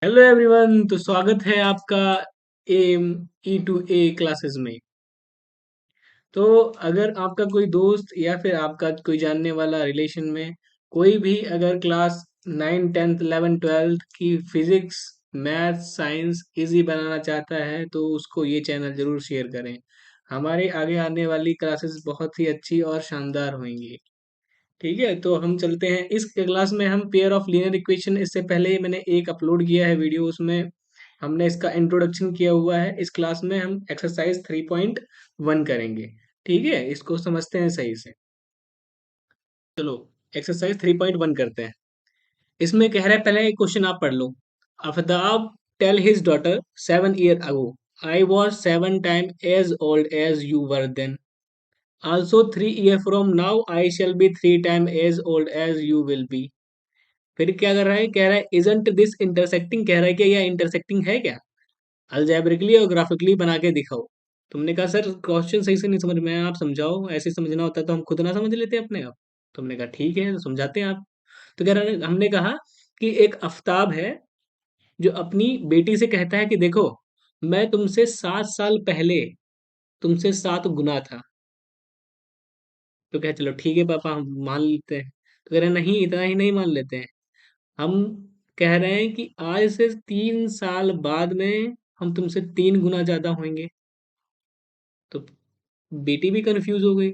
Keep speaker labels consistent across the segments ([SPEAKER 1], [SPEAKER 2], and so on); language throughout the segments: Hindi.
[SPEAKER 1] Hello everyone. तो स्वागत है आपका M E to A classes में। तो अगर आपका कोई दोस्त या फिर आपका कोई जानने वाला रिलेशन में कोई भी अगर क्लास 9, 10, 11, 12 की फिजिक्स, मैथ, साइंस इजी बनाना चाहता है तो उसको ये चैनल जरूर शेयर करें। हमारे आगे आने वाली क्लासेस बहुत ही अच्छी और शानदार होंगी। ठीक है, तो हम चलते हैं इस क्लास में। हम पेयर ऑफ लीनियर इक्वेशन, इससे पहले मैंने एक अपलोड किया है वीडियो, उसमें हमने इसका इंट्रोडक्शन किया हुआ है। इस क्लास में हम एक्सरसाइज 3.1 करेंगे। ठीक है, इसको समझते हैं सही से। चलो, एक्सरसाइज 3.1 करते हैं। इसमें कह रहा है, पहले एक क्वेश्चन आप पढ़ लो। Aftab tell his daughter 7 years ago, I was 7 times age old age you were then. Also 3 years from now, I shall be 3 times as old as you will be. फिर क्या कर रहा है, कह रहा है isn't this intersecting, कह रहा है कि यह इंटरसेक्टिंग है क्या, अल्जेब्रिकली और ग्राफिकली बना के दिखाओ। तुमने कहा सर क्वेश्चन सही से नहीं समझ में आया, आप समझाओ। ऐसे समझना होता तो हम खुद ना समझ लेते अपने आप। तुमने कहा ठीक है, तो समझाते हैं आप। तो कह रहा है, हमने कहा कि एक आफ्ताब है जो अपनी बेटी से कहता है कि देखो, मैं तुमसे 7 साल पहले तुमसे 7 गुना था। तो कहे चलो ठीक है पापा, हम मान लेते हैं। तो कह रहे हैं नहीं, इतना ही नहीं मान लेते हैं। हम कह रहे हैं कि आज से 3 साल बाद में हम तुमसे 3 गुना ज्यादा होंगे। तो बेटी भी कंफ्यूज हो गई।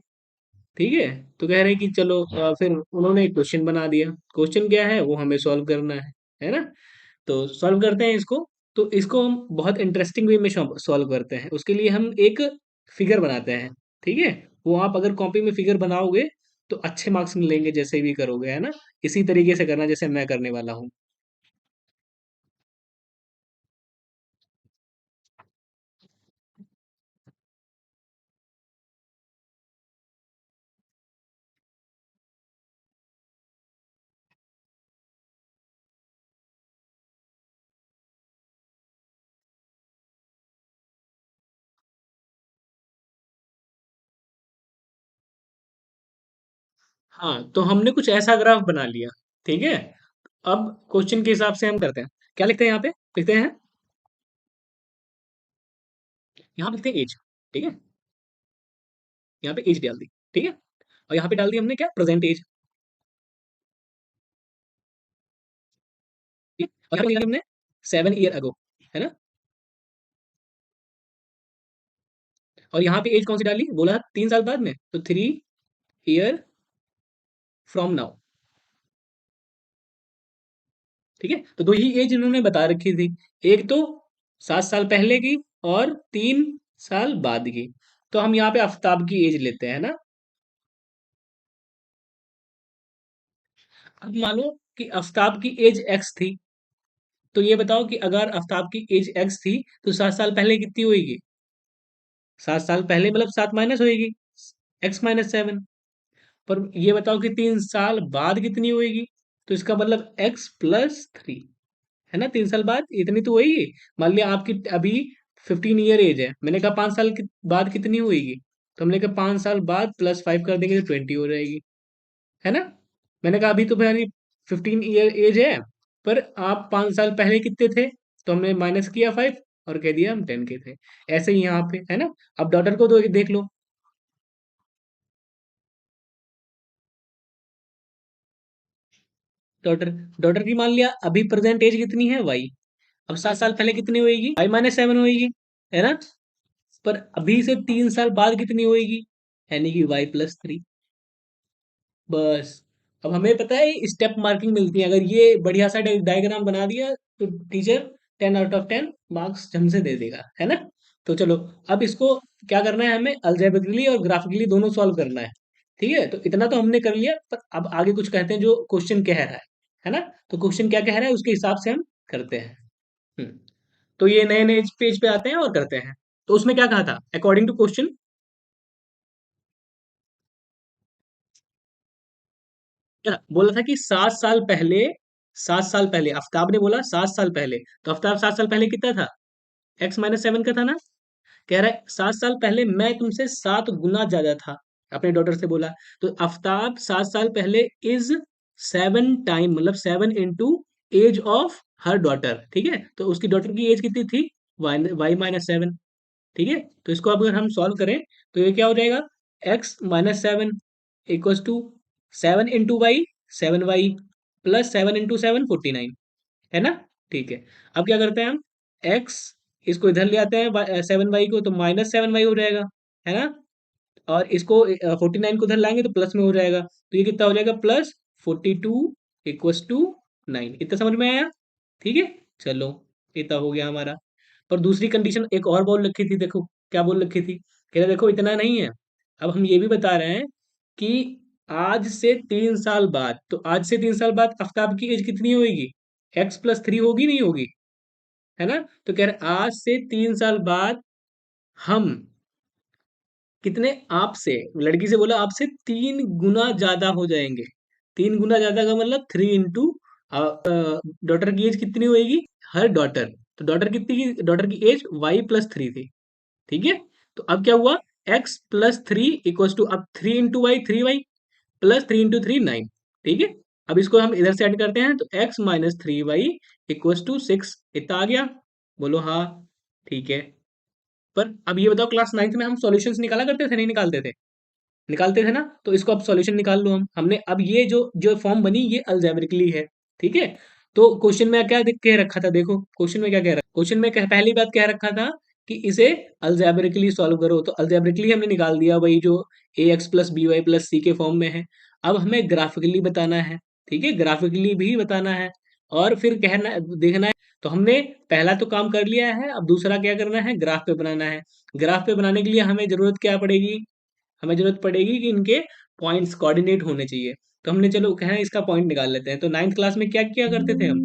[SPEAKER 1] ठीक है, तो कह रहे हैं कि चलो फिर उन्होंने एक क्वेश्चन बना दिया। क्वेश्चन क्या है, वो हमें सॉल्व करना है ना। तो सॉल्व करते हैं इसको। तो इसको हम बहुत इंटरेस्टिंग वे में सॉल्व करते हैं। उसके लिए हम एक फिगर बनाते हैं। ठीक है, वो आप अगर कॉपी में फिगर बनाओगे तो अच्छे मार्क्स मिलेंगे, जैसे भी करोगे, है ना। इसी तरीके से करना जैसे मैं करने वाला हूँ। हाँ, तो हमने कुछ ऐसा ग्राफ बना लिया। ठीक है, अब क्वेश्चन के हिसाब से हम करते हैं। क्या लिखते हैं यहाँ पे, लिखते हैं, यहाँ पे लिखते हैं एज। ठीक है, यहाँ पे एज डाल दी। ठीक है, और यहाँ पे डाल दी हमने क्या, प्रेजेंट एज। ठीक है, और यहाँ पे डाली हमने 7 year अगो, है ना। और यहाँ पे एज कौन सी डाली, बोला 3 साल बाद में, तो 3 year फ्रॉम नाउ। ठीक है, तो दो ही एज इन्होंने बता रखी थी। एक तो 7 साल पहले की, और 3 साल बाद की। तो हम यहाँ पे आफ्ताब की एज लेते हैं ना। अब मान लो कि आफ्ताब की एज एक्स थी। तो ये बताओ कि अगर आफ्ताब की एज एक्स थी तो 7 साल पहले कितनी होगी। 7 साल पहले मतलब 7 माइनस होगी, X-7। पर ये बताओ कि 3 साल बाद कितनी होगी। तो इसका मतलब X+3, है ना। 3 साल बाद इतनी तो होगी। मान लिया आपकी अभी 15 year एज है, मैंने कहा 5 साल बाद कितनी होगी। तो हमने कहा 5 साल बाद +5 कर देंगे तो 20 हो जाएगी, है ना। मैंने कहा अभी तो मेरी 15 year एज है, पर आप 5 साल पहले कितने थे। तो हमने माइनस किया 5 और कह दिया हम 10 के थे। ऐसे ही यहाँ पे, है ना। अब डॉटर को तो देख लो। डॉटर डॉटर की मान लिया अभी प्रेजेंट एज कितनी है, वाई। अब 7 साल पहले कितनी होएगी, Y-7 होएगी, है ना। पर अभी से 3 साल बाद कितनी होएगी, यानी कि Y+3। बस, अब हमें पता है स्टेप मार्किंग मिलती है। अगर ये बढ़िया सा डायग्राम बना दिया तो टीचर 10 आउट ऑफ 10 मार्क्स हमसे दे देगा, है ना। तो चलो, अब इसको क्या करना है, हमें अल्जेब्रिकली और ग्राफिकली दोनों सॉल्व करना है। ठीक है, तो इतना तो हमने कर लिया, पर अब आगे कुछ कहते हैं जो क्वेश्चन कह रहा है ना। तो क्वेश्चन क्या कह रहा है उसके हिसाब से हम करते हैं। हम्म, तो ये नए नए पेज पे आते हैं और करते हैं। तो उसमें क्या कहा था, अकॉर्डिंग टू क्वेश्चन, क्या बोला था कि 7 साल पहले, 7 साल पहले आफ्ताब ने बोला 7 साल पहले। तो आफ्ताब 7 साल पहले कितना था, X-7 का था ना। कह रहा है 7 साल पहले मैं तुमसे 7 गुना ज्यादा था, अपने डॉटर से बोला। तो आफ्ताब 7 साल पहले इज 7 टाइम, मतलब 7 into age of her daughter, ठीक है। तो उसकी डॉटर की एज कितनी थी, y-7, ठीक है। तो इसको अब अगर हम सॉल्व करें तो ये क्या हो जाएगा, x-7 equals to 7 × y 7y plus 7 × 7 49, है ना। ठीक है, अब क्या करते हैं हम, x इसको इधर ले आते हैं 7y को, तो -7y हो जाएगा, है ना। और इसको 49 को उधर लाएंगे तो प्लस में हो जाएगा, तो ये कितना हो जाएगा, +42 = 9। इतना समझ में आया, ठीक है। चलो, इतना हो गया हमारा। पर दूसरी कंडीशन एक और बोल रखी थी, देखो क्या बोल रखी थी, कह रहे देखो इतना नहीं है, अब हम ये भी बता रहे हैं कि आज से 3 साल बाद, तो आज से 3 साल बाद आफ्ताब की एज कितनी होगी, x+3 होगी, नहीं होगी, है ना। तो कह रहे आज से 3 साल बाद हम कितने, आपसे, लड़की से बोला आपसे 3 गुना ज्यादा हो जाएंगे। 3 गुना ज्यादा का मतलब 3 डॉटर की एज कितनी होगी, हर डॉटर, तो डॉटर कितनी की, डॉटर की एज y+3 थी, ठीक है। तो अब क्या हुआ, x+3 इक्वल्स टू, अब 3 × y 3y प्लस 3 × 3 9, ठीक है। अब इसको हम इधर से ऐड करते हैं तो x-3y इक्वल्स टू 6, इतना आ गया, बोलो हाँ, ठीक है। पर अब ये बताओ, क्लास 9th में हम सॉल्यूशंस निकाला करते थे, नहीं निकालते थे, निकालते थे ना। तो इसको अब सॉल्यूशन निकाल लो, हम हमने अब ये जो जो फॉर्म बनी ये अलजेब्रिकली है, ठीक है। तो क्वेश्चन में क्या कह रखा था, देखो क्वेश्चन में क्या कह रखा, क्वेश्चन में पहली बात कह रखा था कि इसे अलजेब्रिकली सॉल्व करो, तो अलजेब्रिकली हमने निकाल दिया, वही जो ax+by+c के फॉर्म में है। अब हमें ग्राफिकली बताना है, ठीक है, ग्राफिकली भी बताना है, और फिर कहना देखना है। तो हमने पहला तो काम कर लिया है, अब दूसरा क्या करना है, ग्राफ पे बनाना है। ग्राफ पे बनाने के लिए हमें जरूरत क्या पड़ेगी, हमें जरूरत पड़ेगी कि इनके पॉइंट्स कोऑर्डिनेट होने चाहिए। तो हमने, चलो कहें इसका पॉइंट निकाल लेते हैं। तो 9th क्लास में क्या क्या करते थे हम,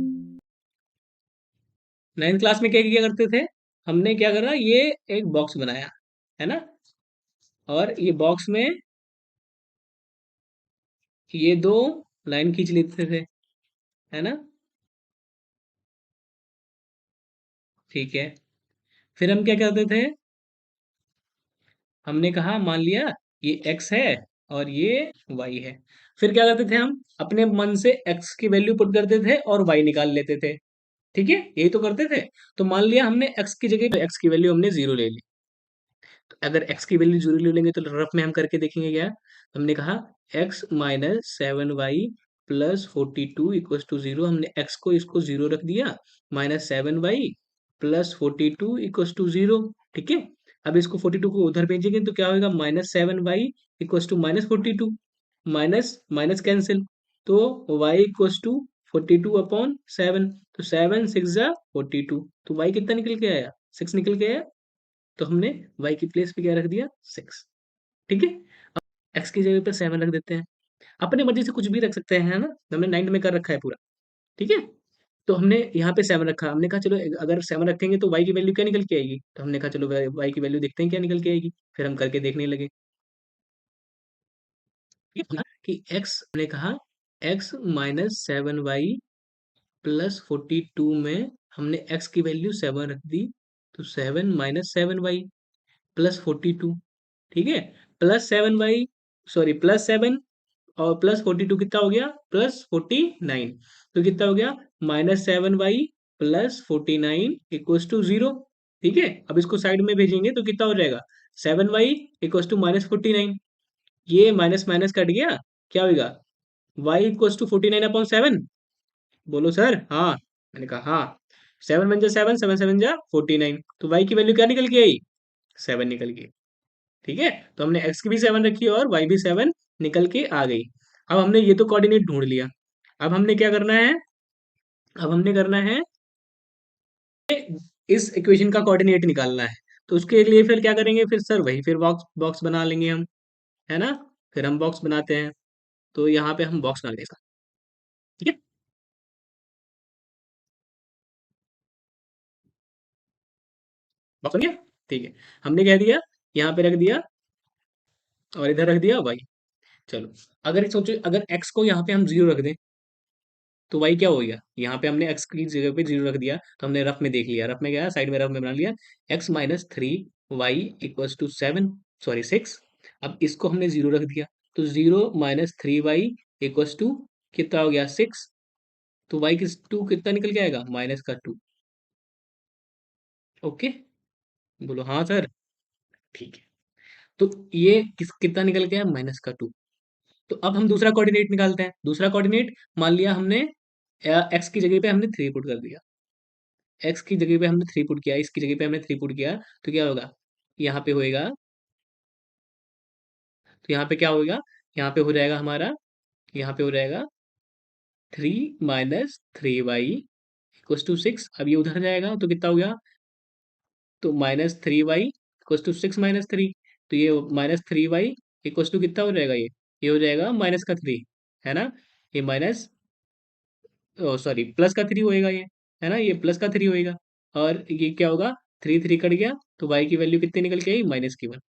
[SPEAKER 1] 9th क्लास में क्या किया करते थे, हमने क्या करा, ये एक बॉक्स बनाया, है ना। और ये बॉक्स में ये दो लाइन खींच लेते थे, है ना, ठीक है। फिर हम क्या करते थे, हमने कहा मान लिया ये x है और ये y है। फिर क्या करते थे, हम अपने मन से x की वैल्यू पुट करते थे और y निकाल लेते थे, ठीक है, यही तो करते थे। तो मान लिया हमने x की जगह पे x की वैल्यू हमने 0 ले ली, तो अगर x की वैल्यू 0 ले लेंगे तो रफ में हम करके देखेंगे क्या। हमने कहा x-7y प्लस 42 इक्वल्स टू 0, हमने x को इसको 0 रख दिया, -7y प्लस 42 इक्वल्स टू 0, ठीक है। अब इसको 42 को उधर भेजेंगे तो क्या होगा, -7y equals to -42, minus minus cancel, तो y इक्वल्स टू 42/7, तो 7 × 6 = 42, तो y कितना निकल के आया, 6 निकल के आया। तो हमने y की प्लेस पे क्या रख दिया, 6, ठीक है। x की जगह पे 7 रख देते हैं, अपने मर्जी से कुछ भी रख सकते हैं, है ना, हमने 9th में कर रखा है पूरा, ठीक है। तो हमने यहाँ पे 7 रखा, हमने कहा चलो अगर 7 रखेंगे तो y की वैल्यू क्या निकल के आएगी, तो हमने कहा चलो y की वैल्यू देखते हैं क्या निकल के आएगी। फिर हम करके देखने लगे, ठीक है? कि x, हमने कहा x-7y प्लस 42 में हमने x की वैल्यू 7 रख दी, तो 7 - 7y प्लस 42, ठीक है, +7y, सॉरी +7 और +42 कितना हो गया, +49, तो कितना हो गया, -7y प्लस 49 इक्वल्स टू 0, ठीक है। अब इसको साइड में भेजेंगे तो कितना हो जाएगा, 7y इक्वल्स टू -49, ये माइनस माइनस कट गया, क्या होगा, y इक्वल्स टू 49/7, बोलो सर हाँ, मैंने कहा हाँ, 7 × 7 7 × 7 = 49, तो y की वैल्यू क्या निकल के आई, 7 निकल गई, ठीक है। तो हमने x की भी 7 रखी और y भी 7 निकल के आ गई। अब हमने ये तो कोऑर्डिनेट ढूंढ लिया, अब हमने क्या करना है, अब हमने करना है इस इक्वेशन का कोऑर्डिनेट निकालना है। तो उसके लिए फिर क्या करेंगे, फिर सर वही फिर बॉक्स बॉक्स बना लेंगे हम, है ना। फिर हम बॉक्स बनाते हैं, तो यहाँ पे हम बॉक्स बना लेंगे इसका, ठीक है। बॉक्स बन गया, ठीक है। हमने कह दिया, यहाँ पे रख दिया और इधर रख दिया y। चलो, अगर सोचो अगर x को यहाँ पे हम 0 रख दें तो y क्या हो गया, यहाँ पे हमने x की जगह पे 0 रख दिया, तो हमने रफ में देख लिया, रफ में गया साइड में, रफ में बना लिया, x-3y इक्वल्स टू 7, सॉरी 6। अब इसको हमने 0 रख दिया, तो 0 - 3y इक्वल्स टू कितना हो गया, 6। तो वाई किस टू कितना निकल के आएगा, -2। ओके, बोलो हाँ सर। ठीक है, तो ये कितना निकल गया, -2। तो अब हम दूसरा कोऑर्डिनेट निकालते हैं। दूसरा कोऑर्डिनेट, मान लिया हमने एक्स की जगह पे हमने 3 पुट कर दिया। एक्स की जगह पे हमने 3 पुट किया, इसकी जगह पे हमने 3 पुट किया, तो क्या होगा, यहाँ पे होएगा, तो यहाँ पे क्या होगा, यहाँ पे हो जाएगा हमारा, यहाँ पे हो जाएगा 3 - 3y इक्वल्स टू 6। अब ये उधर जाएगा तो कितना हो गया, तो -3y इक्वल्स टू 6 - 3। तो ये -3y इक्वल्स टू कितना हो जाएगा, ये हो जाएगा माइनस का 3, है ना। ये माइनस, सॉरी प्लस का 3 होएगा ये, है ना, ये प्लस का 3 होएगा। और ये क्या होगा, 3 कट गया, तो y की वैल्यू कितनी निकल के आई, -1।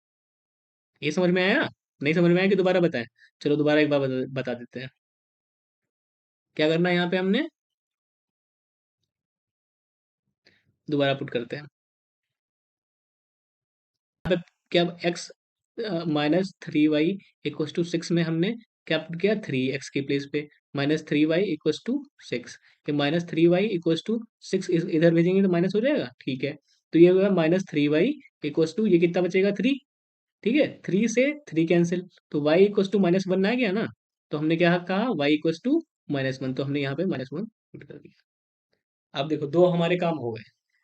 [SPEAKER 1] ये समझ में आया, नहीं समझ में आया कि दोबारा बताएं। चलो दोबारा एक बार बता देते हैं। क्या करना है यहाँ पे हमने, दोबारा पुट करते हैं। यहाँ पे क्या, x -3y इक्वल्स टू 6 में हमने क्या पुट किया, 3x के प्लेस पे, -3y इक्वल्स टू 6। ये -3y इक्वल्स टू 6 इधर भेजेंगे तो माइनस हो जाएगा, ठीक है। तो ये होगा -3y इक्वल्स टू, ये कितना बचेगा, 3। ठीक है, 3 से 3 कैंसिल, तो y इक्वल्स टू -1 आ गया ना। तो हमने क्या कहा, y इक्वल्स टू -1, तो हमने यहाँ पे -1 पुट कर दिया। अब देखो दो हमारे काम हो गए,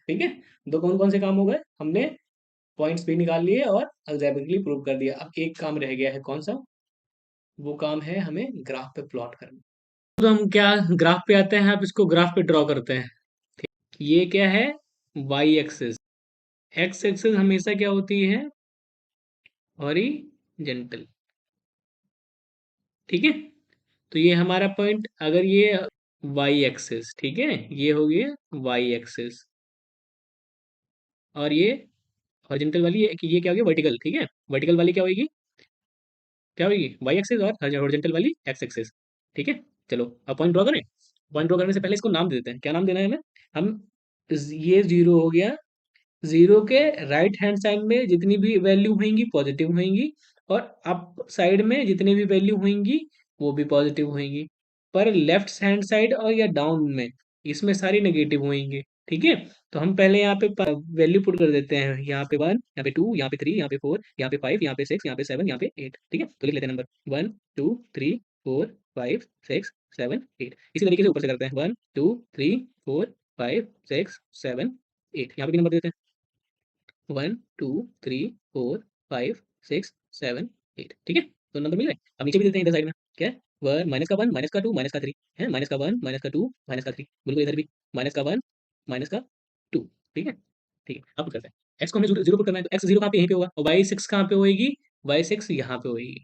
[SPEAKER 1] ठीक है। दो कौन कौन से काम हो गए, हमने पॉइंट्स भी निकाल लिए और अलजेब्रिकली प्रूव कर दिया। अब एक काम रह गया है, कौन सा, वो काम है हमें ग्राफ पे प्लॉट करना। तो हम क्या, ग्राफ पे आते हैं, आप इसको ग्राफ पे ड्रॉ करते हैं। ये क्या है, वाई एक्सिस। एक्स एक्सिस हमेशा क्या होती है, हॉरिजेंटल, ठीक है। तो ये हमारा पॉइंट, अगर ये वाई एक्सिस, ठीक है, ये हो गया वाई एक्सिस, और ये हॉरिजॉन्टल वाली, ये क्या होगी, वर्टिकल, ठीक है। वर्टिकल वाली क्या होगी, वाई एक्सिस, और हॉरिजॉन्टल वाली एक्स एक्सिस, ठीक है। चलो अब पॉइंट ड्रॉ करें। पॉइंट ड्रॉ करने से पहले इसको नाम दे देते हैं, क्या नाम देना है हमें, हम ये जीरो हो गया, जीरो के राइट हैंड साइड में जितनी भी वैल्यू होंगी पॉजिटिव होंगी, और अप साइड में जितनी भी वैल्यू होंगी वो भी पॉजिटिव होंगी, पर लेफ्ट हैंड साइड और या डाउन में इसमें सारी नेगेटिव होंगी, ठीक है। तो हम पहले यहाँ पे वैल्यू पुट कर देते हैं, यहाँ पे 1, यहाँ पे 2, यहाँ पे 3, यहाँ पे 4, यहाँ पे 5, यहाँ पे 6, यहाँ पे 7, यहाँ पे 8, ठीक है। तो लिख लेते हैं नंबर 1 2 3 4 5 6 7 8। इसी तरीके से ऊपर से करते हैं, 1 2 3 4 5 6 7 8। यहाँ पे भी नंबर देते हैं, 1 2 3 4 5 6 7 8, ठीक है। तो नंबर मिल गए। अब नीचे भी देते हैं इधर साइड में, क्या है, वन -1 -2 -3 है, -1 -2 -3, बिल्कुल इधर भी -1 -2, ठीक है। ठीक है, अब करते हैं, एक्स को हमें जीरो पुट करना है, तो एक्स जीरो कहाँ पे, यहीं पे होगा, और वाई 6 कहाँ पे होएगी, वाई 6 यहाँ पे होएगी,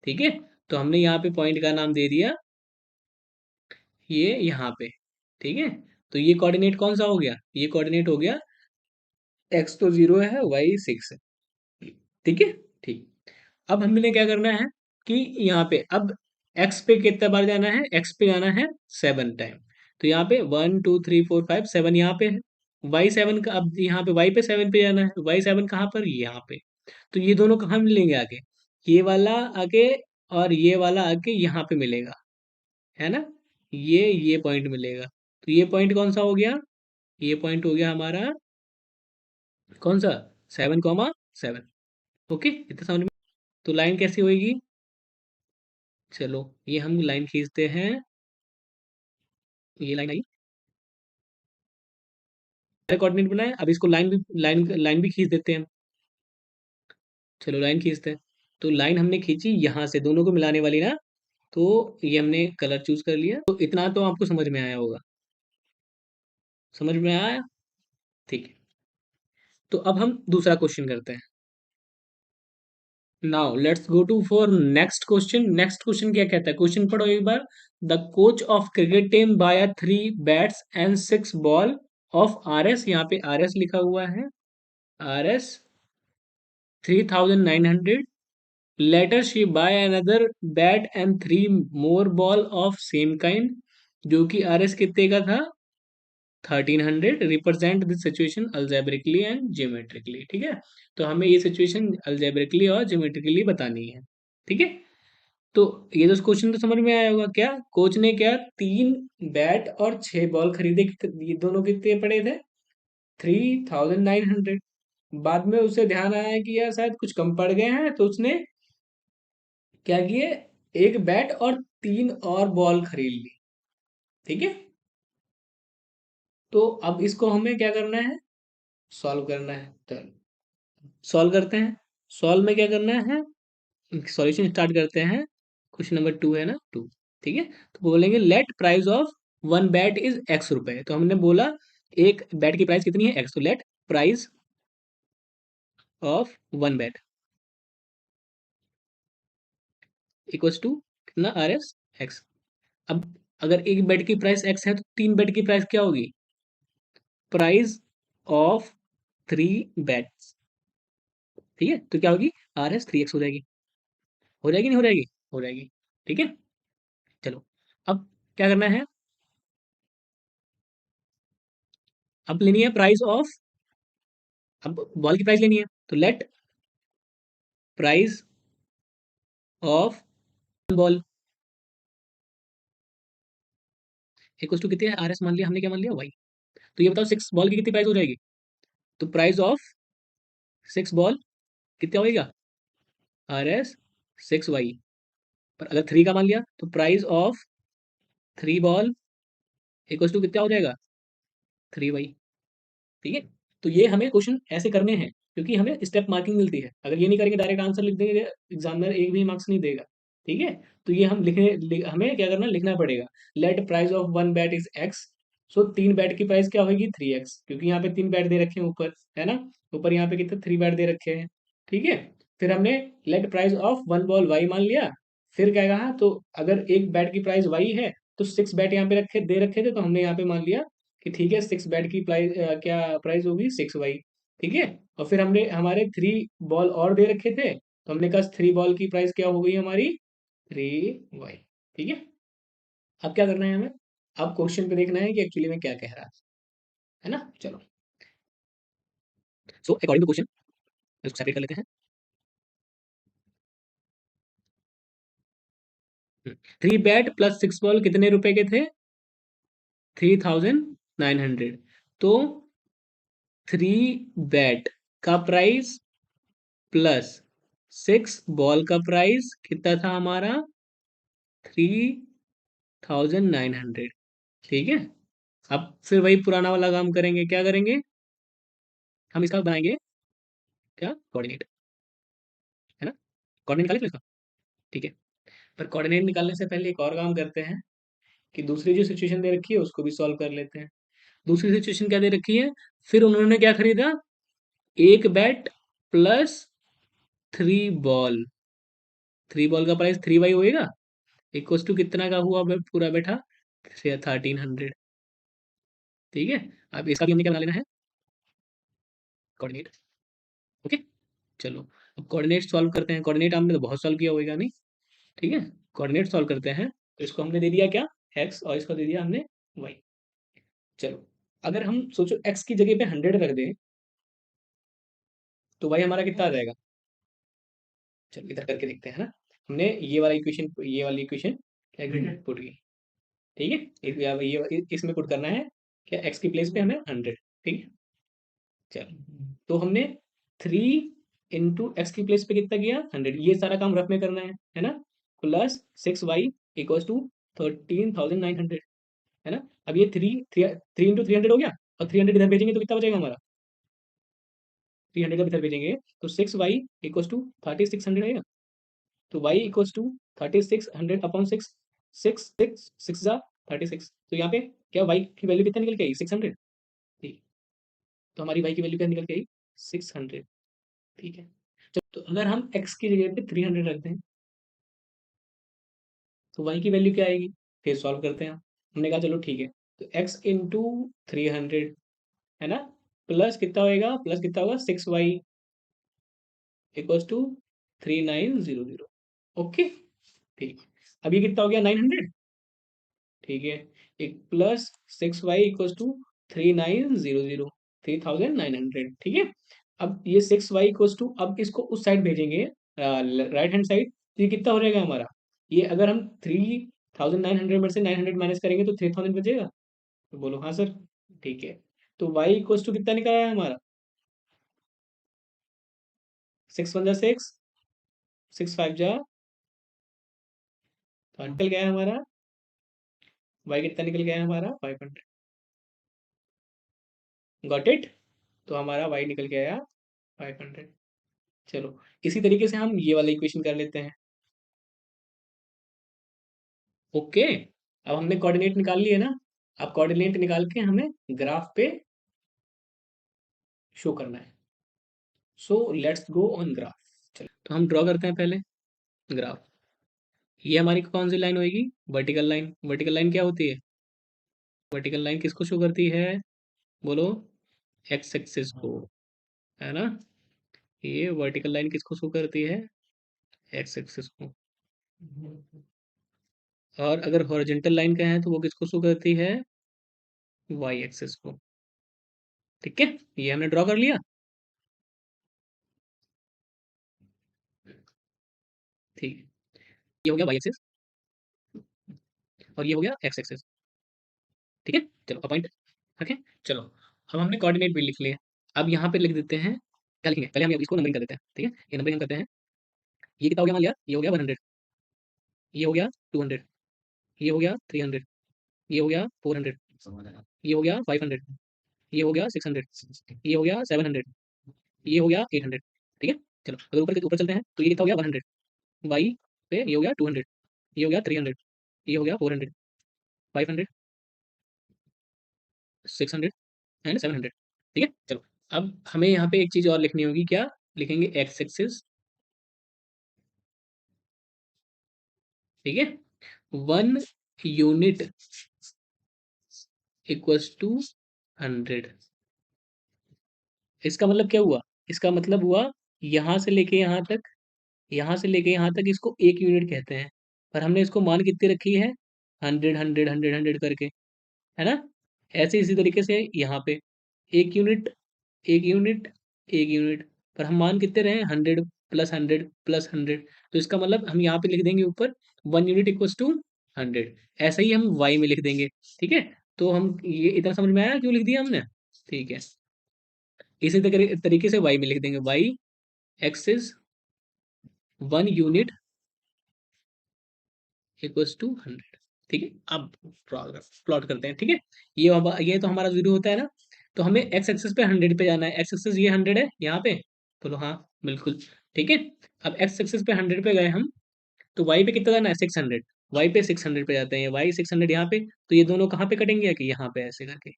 [SPEAKER 1] ठीक है। तो हमने यहाँ पे पॉइंट का नाम दे दिया, ये यहाँ पे, ठीक है। तो ये कोऑर्डिनेट कौन सा हो गया, ये कोऑर्डिनेट हो गया, एक्स तो जीरो है, वाई 6 है, ठीक है। ठीक, अब हमने क्या करना है कि यहाँ पे अब x पे कितना बार जाना है, x पे जाना है 7 टाइम। तो यहाँ पे 1 2 3 4 5 7 यहाँ पे है, y7 का, अब यहाँ पे y पे 7 पे जाना है, y7 कहाँ पर, यहाँ पे। तो ये दोनों कहाँ मिलेंगे आगे, ये वाला आगे और ये वाला आगे यहाँ पे मिलेगा, है ना। ये पॉइंट मिलेगा, तो ये पॉइंट कौन सा हो गया, ये पॉइंट हो गया हमारा कौन सा, 7 7। ओके, इतना समझ में। तो लाइन कैसी होगी, चलो ये हम लाइन खींचते हैं, ये लाइन आई, कोऑर्डिनेट बनाए, अब इसको लाइन भी खींच देते हैं हम। चलो लाइन खींचते हैं, तो लाइन हमने खींची यहाँ से दोनों को मिलाने वाली ना, तो ये हमने कलर चूज कर लिया, तो इतना तो आपको समझ में आया होगा, समझ में आया, ठीक है। तो अब हम दूसरा क्वेश्चन करते हैं। Now let's go to for next question. Next question क्या कहता है, क्वेश्चन पढ़ो एक बार। The coach of cricket team buy 3 bats and 6 ball of RS, यहाँ पे RS लिखा हुआ है, RS 3900, later she buy another bat and 3 more ball of same kind, जो कि RS कितने का था, 1300। Represent this situation algebraically and geometrically, ठीक है। तो हमें ये सिचुएशन अल्जेब्रिकली और ज्योमेट्रिकली बतानी है, ठीक है। तो ये तो क्वेश्चन तो समझ में आया होगा। क्या कोच ने क्या 3 बैट और 6 बॉल खरीदे, ये दोनों कितने पड़े थे? 3900। बाद में उसे ध्यान आया कि यार शायद कुछ कम पड़ गए हैं, तो उसने क्या किए, एक बैट और 3 और बॉल खरीद ली। ठीक है। तो अब इसको हमें क्या करना है, सॉल्व करना है। तो सॉल्व करते हैं। सॉल्व में क्या करना है, सॉल्यूशन स्टार्ट करते हैं। क्वेश्चन नंबर 2 है ना, 2। ठीक है। तो बोलेंगे late price of one bat is x रुपए। तो हमने बोला एक बैट की प्राइस कितनी है, एक्स। तो let price of one bat equals to कितना, आर एस एक्स। अब अगर एक बेड की प्राइस एक्स है, तो 3 बेड की प्राइस क्या होगी, प्राइस ऑफ 3 बेड्स। ठीक है। तो क्या होगी, आर एस 3x हो जाएगी। हो जाएगी नहीं हो जाएगी, हो जाएगी। ठीक है। चलो, अब क्या करना है, अब लेनी है प्राइस ऑफ, अब बॉल की प्राइस लेनी है। तो let price of ball equal to कितने, आर एस मान लिया हमने, क्या मान लिया, वाई। तो ये बताओ 6 बॉल की कितनी प्राइस हो जाएगी, तो प्राइस ऑफ 6 बॉल कितना होएगा, आर एस 6 वाई। पर अगर 3 का मान लिया, तो price of 3 ball equal to कितना हो जाएगा, 3 वाई। ठीक है। तो ये हमें क्वेश्चन ऐसे करने हैं, क्योंकि हमें स्टेप मार्किंग मिलती है। अगर ये नहीं करेंगे, डायरेक्ट आंसर लिख देंगे, एग्जामिनर एक भी मार्क्स नहीं देगा। ठीक है। तो ये हम हमें क्या करना, लिखना पड़ेगा। Late price of one bat is x. So 3 bat की प्राइस क्या होगी, 3x, क्योंकि यहाँ पे 3 बैट दे रखे हैं ऊपर, है ना। ऊपर यहाँ पे कितने 3 बैट दे रखे हैं। ठीक है। फिर हमने let price of one ball Y मान लिया। फिर क्या कहा, तो अगर एक बैट की प्राइस वाई है, तो 6 बैट यहाँ पे रखे दे रखे थे, तो हमने यहाँ पे मान लिया कि ठीक है, 6 बैट की प्राइस क्या प्राइस होगी, 6 वाई। ठीक है। और फिर हमने हमारे 3 बॉल और दे रखे थे, तो हमने कहा 3 बॉल की प्राइस क्या हो गई हमारी, 3y। ठीक है। अब क्या करना है हमें, अब क्वेश्चन पे देखना है कि एक्चुअली में क्या कह रहा है ना। चलो, सो अकॉर्डिंग टू क्वेश्चन इसको सेपरेट कर लेते हैं। 3 बैट प्लस 6 बॉल कितने रुपए के थे, 3900। तो 3 बैट का प्राइस प्लस 6 बॉल का प्राइस कितना था हमारा, 3900। ठीक है। अब फिर वही पुराना वाला काम करेंगे, क्या करेंगे, हम इसका बनाएंगे क्या, कोऑर्डिनेट, है ना। कोऑर्डिनेट निकाले फिर इसका। ठीक है। पर कोऑर्डिनेट निकालने से पहले एक और काम करते हैं, कि दूसरी जो सिचुएशन दे रखी है उसको भी सॉल्व कर लेते हैं। दूसरी सिचुएशन क्या दे रखी है, फिर उन्होंने क्या खरीदा, एक बैट प्लस 3 बॉल। 3 बॉल का प्राइस 3 वाई होएगा, इक्वल टू कितना का हुआ पूरा बैठा, 1300। ठीक है। अब इसका भी हमने क्या बना लेना है, कोऑर्डिनेट। ओके। चलो, अब कोऑर्डिनेट सॉल्व करते हैं। कोऑर्डिनेट हमने तो बहुत सॉल्व किया होगा नहीं। ठीक है। कोऑर्डिनेट सॉल्व करते हैं। तो इसको हमने दे दिया क्या, एक्स, और इसको दे दिया हमने वाई। चलो, अगर हम सोचो एक्स की जगह पे 100 रख दें, तो वाई हमारा कितना आ जाएगा। चलो इधर करके देखते हैं ना। हमने ये वाला इक्वेशन, ये वाली इक्वेशन क्या पुट की। ठीक है। इसमें पुट करना है क्या, एक्स की प्लेस पे हमें 100। ठीक है। चलो, तो हमने 3 इंटू एक्स की प्लेस पे कितना किया, 100। ये सारा काम रफ में करना है ना। प्लस 6 वाई इक्वल्स टू 13,900, है ना। अब ये थ्री थ्री थ्री इंटू 300 हो गया, और 300 इधर भेजेंगे तो कितना बचेगा हमारा, 300 जब इधर भेजेंगे, तो 6 वाई इक्वल्स टू 3600 आएगा। तो वाई इक्वल्स टू 3600 अपॉन 6, 6 जा 36। तो यहाँ पे क्या वाई की वैल्यू कितना निकल के आई, 600। ठीक। तो हमारी वाई की वैल्यू क्या निकल के आई, 600। ठीक है। तो अगर हम x की जगह पे 300 रखते हैं, तो y की वैल्यू क्या आएगी, फिर सॉल्व करते हैं। हमने कहा चलो ठीक है, तो x इंटू 300, है ना, प्लस कितना होएगा, प्लस कितना होगा, 6 वाई इक्वल्स टू 3900। ओके। ठीक। अब ये कितना हो गया, 900। ठीक है। एक प्लस 6 वाई इक्वल्स टू 3900, 3900। ठीक है। अब ये 6 वाई इक्वल्स टू, अब इसको उस साइड भेजेंगे, राइट हैंड साइड, तो ये कितना हो जाएगा हमारा, ये अगर हम 3900 में से 900 माइनस करेंगे तो 3000 बचेगा। तो बोलो हाँ सर। ठीक है। तो y इक्वल्स टू कितना निकल आया हमारा? 6 × 1 = 6, 6 × 5 = तो निकल गया है हमारा y कितना निकल गया है हमारा 500। Got it. तो हमारा y निकल के आया 500। चलो इसी तरीके से हम ये वाला इक्वेशन कर लेते हैं। ओके। अब हमने कोऑर्डिनेट निकाल लिए ना। अब कोऑर्डिनेट निकाल के हमें ग्राफ पे शो करना है। So let's go on graph. चलो तो हम ड्रॉ करते हैं पहले ग्राफ। ये हमारी कौन सी लाइन होगी? Vertical line. वर्टिकल लाइन क्या होती है? वर्टिकल लाइन किसको शो करती है? बोलो। एक्स एक्सिस को, है ना। ये वर्टिकल लाइन किसको शो करती है? एक्स एक्सिस को। और अगर हॉरिजॉन्टल लाइन का है तो वो किसको शो करती है? वाई एक्सिस को। ठीक है। ये हमने ड्रॉ कर लिया। ठीक है। ये हो गया वाई एक्सिस और ये हो गया एक्स एक्सिस। ठीक है। चलो अपॉइंट रखें। चलो अब हमने कोऑर्डिनेट भी लिख लिया। अब यहाँ पे लिख देते हैं। क्या लिखेंगे? पहले हम इसको नंबरिंग कर देते हैं। ठीक है। ये नंबरिंग हम करते हैं। ये कितना हो गया? मान लिया ये हो गया 100, ये हो गया 200, ये हो गया 300, ये हो गया 400, ये हो गया 500, ये हो गया 600, ये हो गया 700, ये हो गया 800। ठीक है। चलो अगर ऊपर ऊपर चलते हैं तो ये कितना हो गया 100। वाई पे ये हो गया 200, ये हो गया 300, ये हो गया 400, 500, 600 एंड 700। ठीक है। चलो अब हमें यहाँ पे एक चीज और लिखनी होगी। क्या लिखेंगे? X axis. ठीक है। 1 यूनिट इक्वल्स टू 100। इसका मतलब क्या हुआ? इसका मतलब हुआ यहां से लेके यहां तक, यहां से लेके यहां तक इसको 1 यूनिट कहते हैं। पर हमने इसको मान कितनी रखी है? 100 100 100 100 करके, है ना। ऐसे इसी तरीके से यहाँ पे 1 यूनिट, 1 यूनिट, 1 यूनिट, पर हम मान कितने रहे हैं? 100 + 100 + 100। तो इसका मतलब हम यहाँ पे लिख देंगे ऊपर 1 यूनिट इक्वल्स टू 100। ऐसा ही हम वाई में लिख देंगे। ठीक है। तो हम ये इतना समझ में आया क्यों लिख दिया हमने? ठीक है। इसी तरीके से वाई में लिख देंगे। Y axis 1 unit equals to 100। ठीक है। अब प्लॉट करते हैं। ठीक है। ये तो हमारा जीरो होता है ना। तो हमें एक्स एक्सिस पे 100 पे जाना है। एक्स एक्सिस ये 100 है यहाँ पे। बोलो हाँ बिल्कुल। ठीक है। अब एक्स एक्सिस पे 100 पे गए हम। तो वाई पे कितना जाना है? 600। वाई पे 600 पे जाते हैं। वाई 600 यहाँ पे। तो ये दोनों कहाँ पे कटेंगे? कि यहाँ पे ऐसे करके।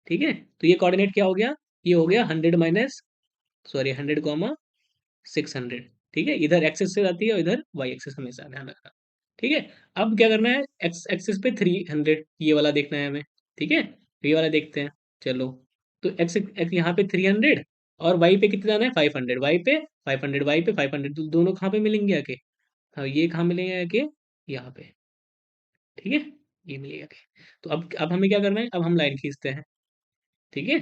[SPEAKER 1] ठीक है। तो ये कोऑर्डिनेट क्या हो गया? ये हो गया 100 माइनस, सॉरी 100, 600। ठीक है। इधर एक्सेस से जाती है और इधर वाई एक्सेस हमेशा ध्यान रखना। ठीक है। अब क्या करना है? एक्स एक्सिस पे 300 ये वाला देखना है हमें। ठीक है। तो ये वाला देखते हैं। चलो तो एक्स यहाँ पे 300 और वाई पे कितना जाना है? 500। वाई पे 500, वाई पे 500। तो दोनों कहाँ पे मिलेंगे आके? हाँ ये कहाँ मिलेंगे आके? यहाँ पे। ठीक है। ये मिलेगा आके। तो अब हमें क्या करना है? अब हम लाइन खींचते हैं। ठीक है।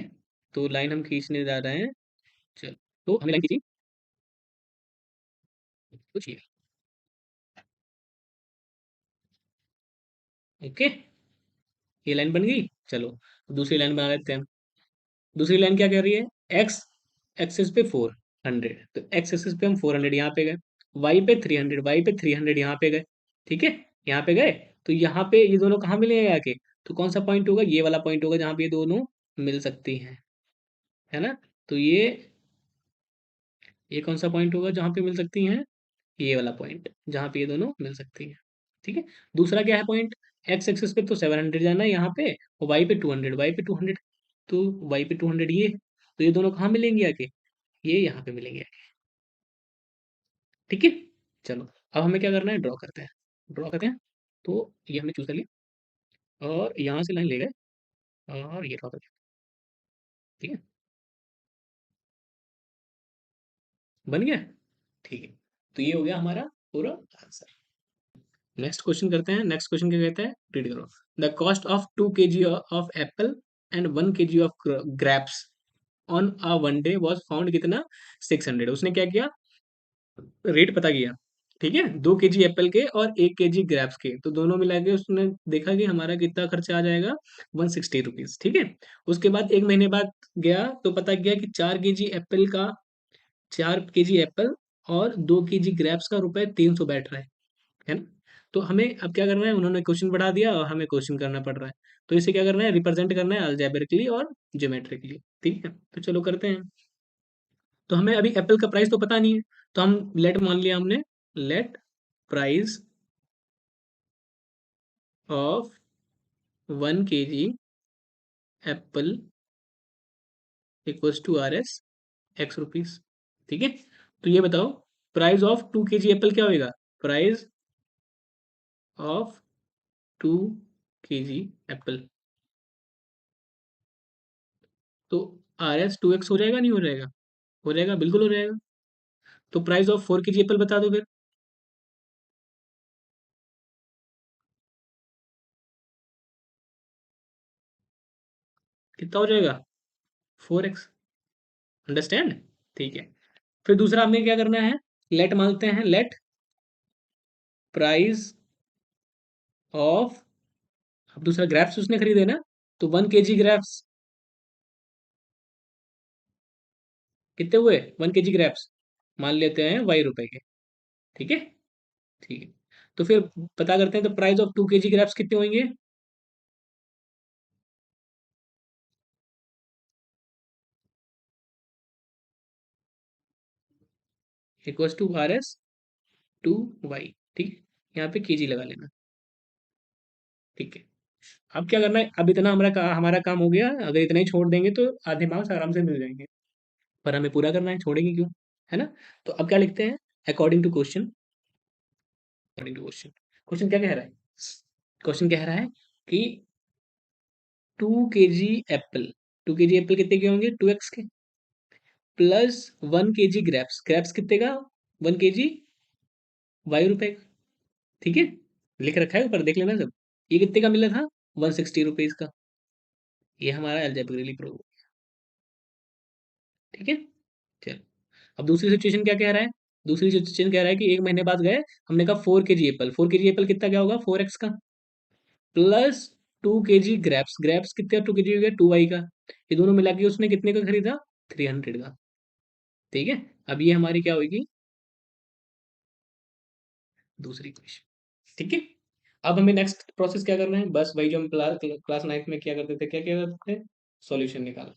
[SPEAKER 1] तो लाइन हम खींचने जा रहे हैं। चलो तो हमें लाइन खींची कुछ ये। ओके। ये लाइन बन गई। चलो दूसरी लाइन बना लेते हैं हम। दूसरी लाइन क्या कह रही है? एक्स एक्सिस पे 400, तो एक्स एक्सिस पे हम 400 यहाँ पे गए। वाई पे 300, वाई पे 300 यहाँ पे गए। ठीक है। यहाँ पे गए। तो यहाँ पे ये दोनों कहाँ मिलेंगे आके? तो कौन सा पॉइंट होगा? ये वाला पॉइंट होगा जहाँ पे ये दोनों मिल सकती हैं, है ना। तो ये कौन सा पॉइंट होगा जहाँ पे मिल सकती हैं? ये वाला पॉइंट जहाँ पे ये दोनों मिल सकती हैं। ठीक है। दूसरा क्या है पॉइंट? एक्स एक्सिस पे तो 700 जाना है यहाँ पे, और वाई पे 200, वाई पे 200। तो वाई पे 200 ये, तो ये दोनों कहाँ मिलेंगे आके? ये यहाँ पे मिलेंगे आके। ठीक है। चलो अब हमें क्या करना है? ड्रॉ करते हैं। ड्रॉ करते हैं। तो ये हमने चूज कर लिया और यहाँ से लाइन ले गए और ये ड्रॉ कर दिया। ठीक है। बन गया। ठीक है। तो ये हो गया हमारा पूरा आंसर। नेक्स्ट क्वेश्चन करते हैं। नेक्स्ट क्वेश्चन क्या कहता है? रीड करो। The cost of 2 kg of Apple and 1 kg of grapes on a one day was found कितना? 600। उसने क्या किया? रेट पता किया। ठीक है, 2 केजी एप्पल के और 1 केजी ग्रेप्स के, तो दोनों मिला के उसने देखा कि हमारा कितना खर्चा आ जाएगा, 160 रुपीज। ठीक है। उसके बाद 1 महीने बाद गया तो पता गया कि 4 केजी एप्पल और 2 केजी ग्रेप्स का रुपए 300 बैठ रहा है ना। तो हमें अब क्या करना है, उन्होंने क्वेश्चन बढ़ा दिया और हमें क्वेश्चन करना पड़ रहा है। तो इसे क्या करना है, रिप्रेजेंट करना है अलजेब्रिकली और ज्योमेट्रिकली। ठीक है, तो चलो करते हैं। तो हमें अभी एप्पल का प्राइस तो पता नहीं है, तो हम लेट मान लिया हमने, let price of 1 kg apple equals to R S X rupees. ठीक है। तो ये बताओ, प्राइस ऑफ 2 केजी एप्पल क्या होएगा, प्राइस ऑफ 2 केजी एप्पल, तो आर एस 2x हो जाएगा, नहीं हो जाएगा? हो जाएगा, बिल्कुल हो जाएगा। तो प्राइस ऑफ 4 केजी एप्पल बता दो फिर, कितना हो जाएगा, 4x। अंडरस्टैंड? ठीक है। फिर दूसरा हमें क्या करना है, लेट मानते हैं, लेट प्राइस ऑफ, अब दूसरा ग्रेप्स उसने खरीदे ना, तो 1 केजी ग्रेप्स कितने हुए, 1 केजी ग्रेप्स मान लेते हैं ₹y के। ठीक है। ठीक है। तो फिर पता करते हैं, तो प्राइस ऑफ 2 केजी ग्रेप्स कितने होंगे, equals to R S 2y। ठीक है, यहाँ पे केजी लगा लेना। ठीक है। अब क्या करना है, अब इतना हमारा काम हो गया, अगर इतना ही छोड़ देंगे तो आधे मार्क्स आराम से मिल जाएंगे, पर हमें पूरा करना है, छोड़ेंगे क्यों, है ना। तो अब क्या लिखते हैं, according to question, according to question, question क्या कह रहा है, क्वेश्चन कह रहा है कि 2 केजी एप्पल, 2 केजी एप्पल कितने के होंगे, 2x के, प्लस 1 केजी ग्रेप्स, ग्रेप्स कितने का, 1 केजी ₹y का। ठीक है, लिख रखा है ऊपर, देख लेना सब। ये कितने का मिला था, 160 रुपीज का। ये हमारा एल्जेब्रिकली प्रूव। ठीक है। चलो, अब दूसरी सिचुएशन क्या कह रहा है, दूसरी सिचुएशन कह रहा है कि 1 महीने बाद गए, हमने कहा 4 केजी एप्पल, 4 केजी एप्पल कितना क्या होगा, 4x का, प्लस 2 केजी ग्रेप्स, ग्रेप्स कितने, 2 केजी हो गया, 2y का। ये दोनों मिला के उसने कितने का खरीदा, 300 का। ठीक है। अब ये हमारी क्या होगी, दूसरी क्वेश्चन। ठीक है। अब हमें नेक्स्ट प्रोसेस क्या करना है, बस वही जो हम क्लास 9th में क्या करते थे, क्या क्या करते थे, सॉल्यूशन निकाल।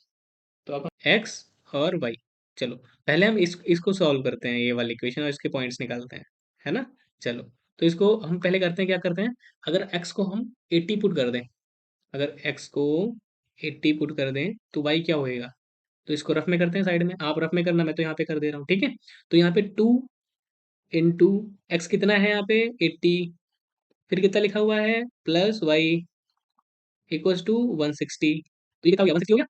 [SPEAKER 1] तो अब एक्स और वाई, चलो पहले हम इसको सॉल्व करते हैं, ये वाली इक्वेशन, और इसके पॉइंट्स निकालते हैं, है ना। चलो, तो इसको हम पहले करते हैं, क्या करते हैं, अगर एक्स को हम 80 पुट कर दें, अगर एक्स को 80 पुट कर दें तो वाई क्या होएगा। तो इसको रफ में करते हैं, साइड में आप रफ में करना, मैं तो यहाँ पे कर दे रहा हूँ। ठीक है। तो यहाँ पे 2 इंटू एक्स कितना है यहाँ पे 80, फिर कितना लिखा हुआ है, प्लस वाई इक्वल्स टू 160। तो ये कितना हो गया, 160 हो गया,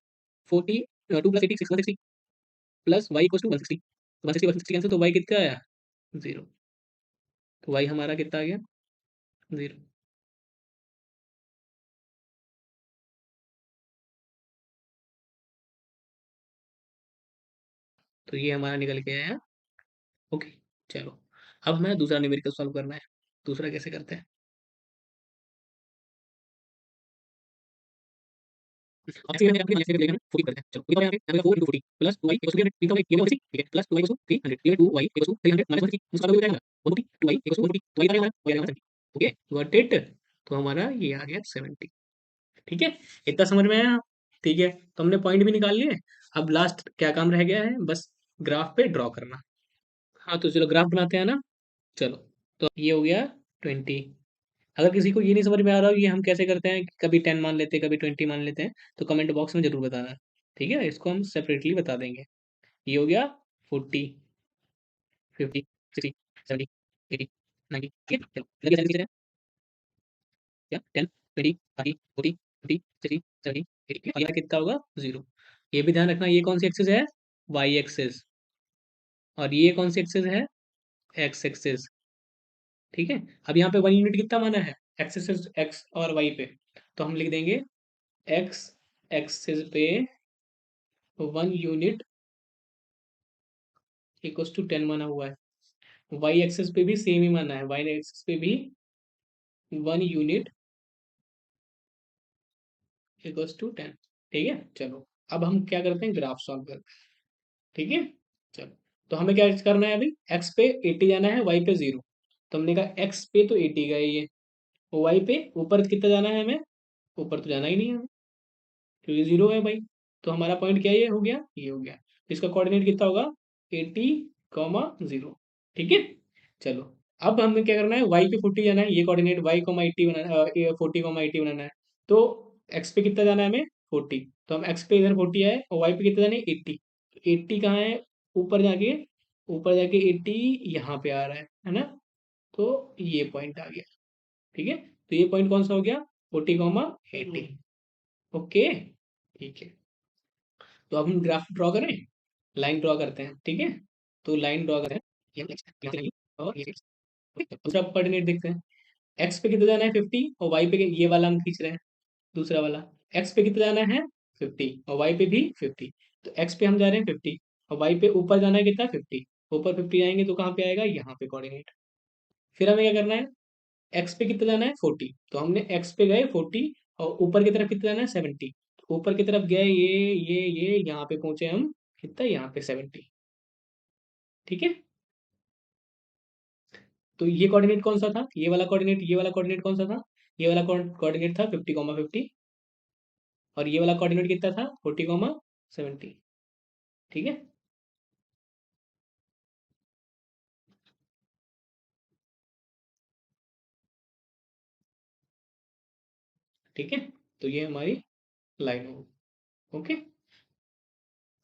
[SPEAKER 1] 40, 2 + 80 6, 160, plus Y equals to 160, 160 cancel, तो वाई कितना आया, 0। तो वाई हमारा कितना आ गया, 0। तो ये हमारा निकल के आया। ओके। चलो, अब हमें दूसरा न्यूमेरिकल सॉल्व करना है। दूसरा कैसे करते हैं, अब ऐसे करके यहाँ पे लेकर 40 करते हैं। चलो, ये यहाँ पे 4 × 40 प्लस 2y इक्वल्स टू 300, ये कितना हो गया, ठीक है, प्लस 2y इक्वल्स टू 300, ये 2y इक्वल्स टू 300 माइनस 160, इसका मतलब हो जाएगा 140, 2y इक्वल्स टू 140, तो y कितना आ गया हमारा, ओके, गॉट इट। तो हमारा ये आ गया 70। ठीक है, इतना समझ में आया। ठीक है, तो हमने पॉइंट भी निकाल लिए। अब लास्ट क्या काम रह गया है, बस ग्राफ पे ड्रॉ करना। हाँ, तो चलो ग्राफ बनाते हैं ना। चलो, तो ये हो गया 20। अगर किसी को ये नहीं समझ में आ रहा हो ये हम कैसे करते हैं, कभी 10 मान लेते हैं, कभी 20 मान लेते हैं, तो कमेंट बॉक्स में जरूर बताना। ठीक है, इसको हम सेपरेटली बता देंगे। ये हो गया 40, 50, 60, 70, 80, 90। ठीक है, चलो लगे साइड में क्या, 10, 20, 30, 40, 50, 60, 70, 80, और यहाँ कितना होगा, 0। ये भी ध्यान रखना, ये कौन सी एक्सिस है, वाई एक्सिस, और ये कौन सी एक्सिस है, एक्स एक्सिस। ठीक है। अब यहाँ पे 1 यूनिट कितना माना है, एक्सिस एक्स और वाई पे, तो हम लिख देंगे एक्स एक्सिस पे 1 यूनिट इक्वल्स टू 10 माना हुआ है। वाई एक्सिस पे भी सेम ही माना है, वाई एक्सिस पे भी 1 यूनिट इक्वल्स टू 10। ठीक है, चलो अब हम क्या करते हैं, ग्राफ सॉल्व करते हैं। ठीक है, चलो तो हमें क्या करना है, अभी एक्स पे 80 जाना है, वाई पे 0। तो हमने कहा एक्स पे तो 80 गए ये, वाई पे ऊपर कितना जाना है हमें, ऊपर तो जाना ही नहीं है हमें, क्योंकि 0 है भाई। तो हमारा पॉइंट क्या ये हो गया, ये हो गया। इसका कोऑर्डिनेट कितना होगा, 80, 0। ठीक है, चलो अब हमें क्या करना है, वाई पे 40 जाना है, ये कोऑर्डिनेट वाई कोमा 80 बनाना, 40, 80 बनाना है। तो एक्स पे कितना जाना है हमें, 40। तो हम एक्स पे इधर 40 आए और वाई पे कितना जाना है, 80। 80 कहाँ है, ऊपर जाके, ऊपर जाके 80 यहाँ पे आ रहा है ना। तो ये पॉइंट आ गया। ठीक है, तो ये पॉइंट कौन सा हो गया, 40, 80। ओके, ठीक है। तो अब हम ग्राफ ड्रॉ करें, लाइन ड्रॉ करते हैं। ठीक है, तो लाइन ड्रॉ करते हैं, ये हम और ये दूसरा कोऑर्डिनेट देखते हैं। एक्स पे कितना जाना है, 50, और वाई पे ये वाला हम खींच रहे हैं, दूसरा वाला। एक्स पे कितना जाना है, 50, और वाई पे भी 50। तो एक्स पे हम जा रहे हैं 50, और वाई पे ऊपर जाना है कितना, 50। ऊपर 50 जाएंगे तो कहाँ पे आएगा, यहाँ पे कोऑर्डिनेट। फिर हमें क्या करना है, एक्स पे कितना जाना है, 40। तो हमने एक्स पे गए 40, और ऊपर की तरफ कितना जाना है, 70। ऊपर की तरफ गए ये यहाँ पे पहुंचे हम, कितना, यहाँ पे 70। ठीक है, तो ये कोऑर्डिनेट कौन सा था, ये वाला कोऑर्डिनेट, ये वाला कोऑर्डिनेट कौन सा था, ये वाला कोऑर्डिनेट था 50, 50। और ये वाला कोऑर्डिनेट कितना था, 40, 70। ठीक है, ठीक है, तो ये हमारी लाइन होगी। ओके,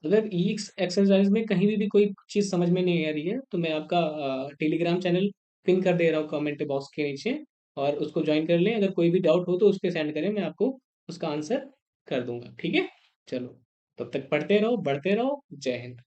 [SPEAKER 1] अगर इस एक्सरसाइज में कहीं भी कोई चीज़ समझ में नहीं आ रही है, तो मैं आपका टेलीग्राम चैनल पिन कर दे रहा हूँ कमेंट बॉक्स के नीचे, और उसको ज्वाइन कर लें। अगर कोई भी डाउट हो तो उस पर सेंड करें, मैं आपको उसका आंसर कर दूंगा। ठीक है, चलो तब तक पढ़ते रहो, बढ़ते रहो। जय हिंद।